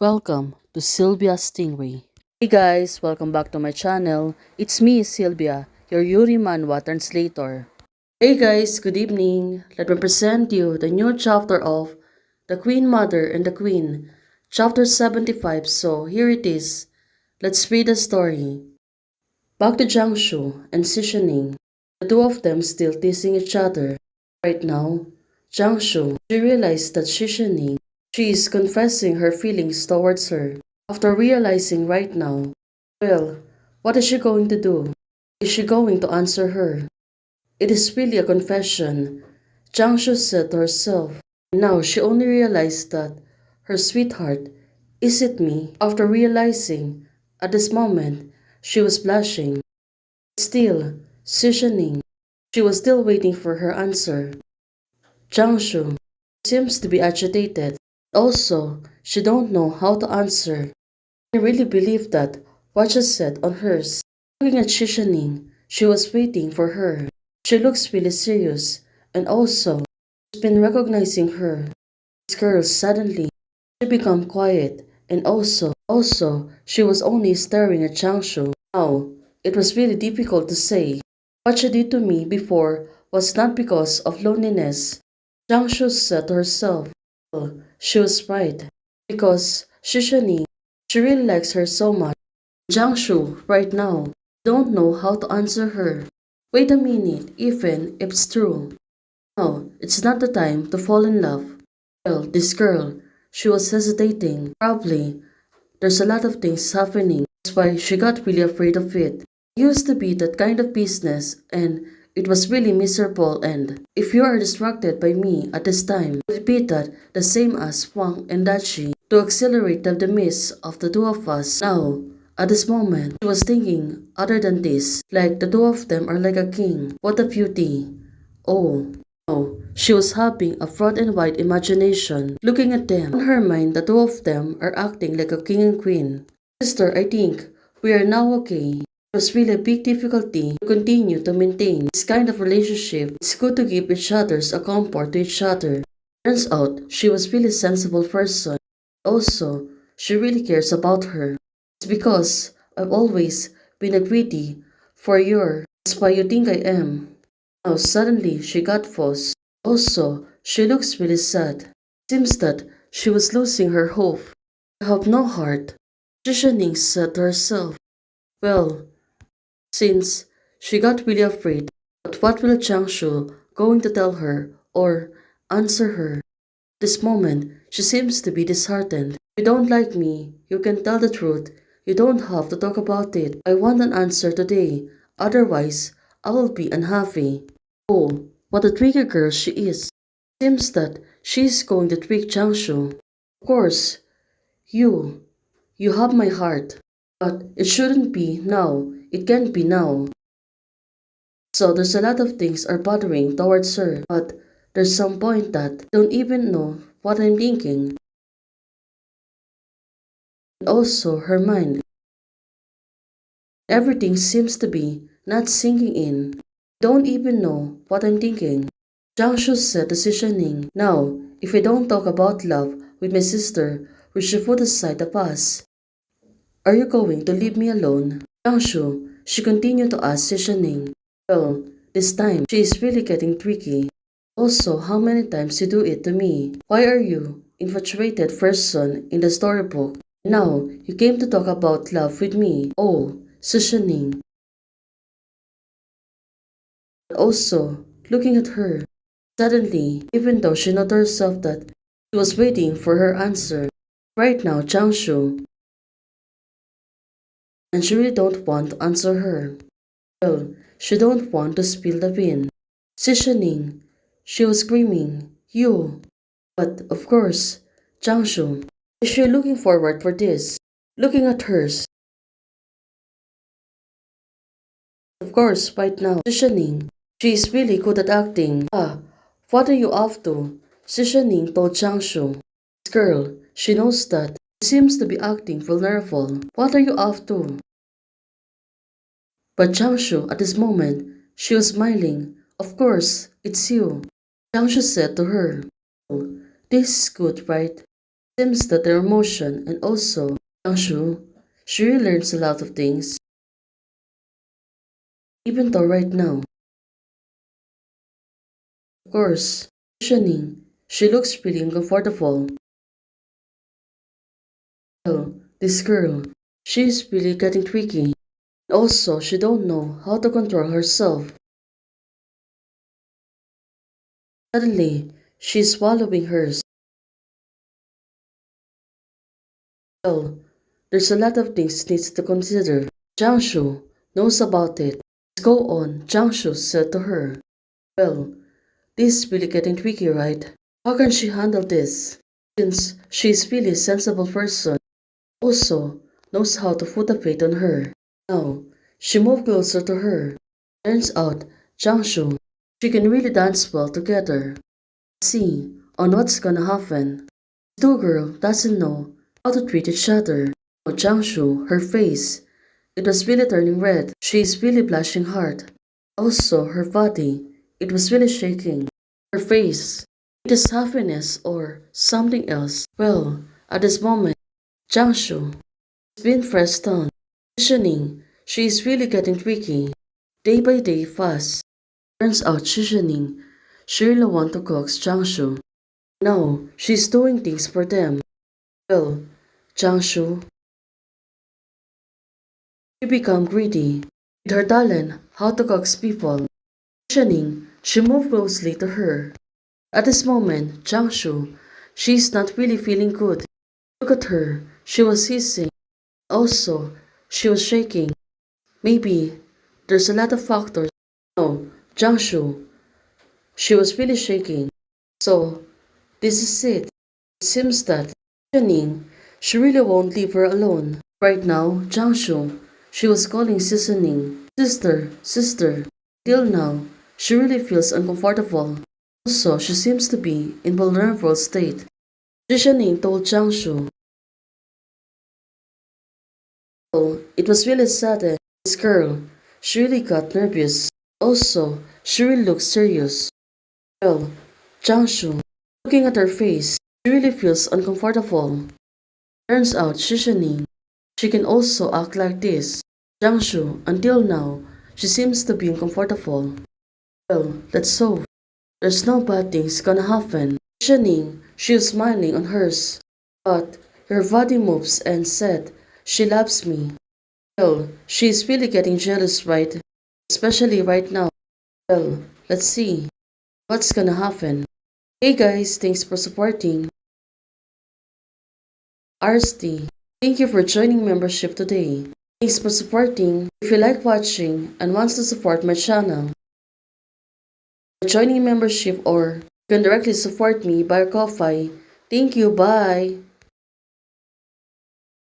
Welcome to Sylvia Stingray. Hey guys, welcome back to my channel. It's me, Sylvia, your Yuri Manhwa translator. Hey guys, good evening. Let me present you the new chapter of The Queen Mother and the Queen, chapter 75. So here it is. Let's read the story. Back to Jiangshu and Xishaning. The two of them still teasing each other. Right now, Jiangshu, she realized that Xishaning, she is confessing her feelings towards her. After realizing right now, well, what is she going to do? Is she going to answer her? It is really a confession, Jiangshu said to herself. Now she only realized that her sweetheart, is it me? After realizing, at this moment, she was blushing. Still, Xishaning, she was still waiting for her answer. Jiangshu seems to be agitated. Also, she don't know how to answer. I really believe that what she said on hers. Looking at Xishaning, she was waiting for her. She looks really serious, and also, she's been recognizing her. This girl suddenly, she became quiet, and also, she was only staring at Jiangshu. Now, it was really difficult to say. What she did to me before was not because of loneliness. Jiangshu said to herself. Well, she was right, because Xishaning, she really likes her so much. Jiangshu, right now, don't know how to answer her. Wait a minute, even if it's true. No, it's not the time to fall in love. Well, this girl, she was hesitating. Probably, there's a lot of things happening. That's why she got really afraid of it. It used to be that kind of business, and it was really miserable, and if you are distracted by me at this time, repeat that the same as Wang and Dachi to accelerate the demise of the two of us. Now, at this moment, she was thinking other than this, like the two of them are like a king. What a beauty. Oh. No, she was having a fraud and white imagination. Looking at them, on her mind the two of them are acting like a king and queen. Sister, I think we are now okay. It was really a big difficulty to continue to maintain this kind of relationship. It's good to give each other's a comfort to each other. Turns out she was really sensible person. Also, she really cares about her. It's because I've always been a greedy for your. That's why you think I am. Now suddenly she got false. Also, she looks really sad. Seems that she was losing her hope. I have no heart. Xishaning said to herself. Well, since she got really afraid, but what will Jiangshu going to tell her or answer her? This moment, she seems to be disheartened. If you don't like me, you can tell the truth. You don't have to talk about it. I want an answer today. Otherwise, I will be unhappy. Oh, what a tricky girl she is. Seems that she is going to trick Jiangshu. Of course, you, you have my heart. But it shouldn't be now. It can't be now. So there's a lot of things are bothering towards her. But there's some point that I don't even know what I'm thinking. And also her mind. Everything seems to be not sinking in. Don't even know what I'm thinking. Jiangshu said to Xishaning, now, if we don't talk about love with my sister, we should put aside the past. Are you going to leave me alone? Jiangshu, she continued to ask Xishaning. Well, this time, she is really getting tricky. Also, how many times you do it to me? Why are you infatuated person in the storybook? Now, you came to talk about love with me. Oh, Xishaning. Also, looking at her, suddenly, even though she noticed herself that she was waiting for her answer, right now Jiangshu, and she really don't want to answer her. Well, she don't want to spill the bean. Xishaning, she was screaming, you. But of course, Jiangshu, is she looking forward for this? Looking at hers. Of course, right now, Xishaning, she is really good at acting. Ah, what are you up to? Xishaning told Jiangshu. This girl, she knows that. She seems to be acting vulnerable. What are you up to? But Jiangshu, at this moment, she was smiling. Of course, it's you. Jiangshu said to her. Oh, this is good, right? Seems that their emotion and also Jiangshu, she really learns a lot of things, even though right now, of course, Shining, she looks really uncomfortable. Well, this girl, she's really getting tricky. Also, she don't know how to control herself. Suddenly, she's swallowing hers. Well, there's a lot of things needs to consider. Jiangshu knows about it. Let's go on, Jiangshu said to her. Well, this is really getting tricky, right? How can she handle this? Since she's really a sensible person, also knows how to put a faith on her. Now, she moved closer to her. Turns out, Jiangshu, she can really dance well together. See on what's gonna happen. The two girl doesn't know how to treat each other. Oh, Jiangshu, her face, it was really turning red. She is really blushing hard. Also, her body, it was really shaking. Her face, it is happiness or something else. Well, at this moment, Jiangshu has been pressed on. Shining, she is really getting tricky. Day by day fast. Turns out Shining, she really want to coax Jiangshu. Now, she's doing things for them. Well, Jiangshu, she become greedy. With her talent, how to coax people. Shining, she moved closely to her. At this moment, Jiangshu, she's not really feeling good. Look at her, she was hissing. Also, she was shaking. Maybe there's a lot of factors. No, Jiangshu, she was really shaking. So, this is it. It seems that Shining, she really won't leave her alone. Right now, Jiangshu, she was calling Seasoning, sister, sister. Till now, she really feels uncomfortable. Also, she seems to be in vulnerable state. Shining told Jiangshu, oh, it was really sudden. This girl, she really got nervous. Also, she really looked serious. Well, Jiangshu, looking at her face, she really feels uncomfortable. Turns out Shining, she can also act like this. Jiangshu, until now, she seems to be uncomfortable. Well, let's hope there's no bad things gonna happen. Shining, she is smiling on hers, but her body moves and said, she loves me. Well, she's really getting jealous, right? Especially right now. Well, let's see what's gonna happen. Hey guys, thanks for supporting. RST, thank you for joining membership today. Thanks for supporting. If you like watching and wants to support my channel, joining membership or you can directly support me by Ko-Fi. Thank you, bye.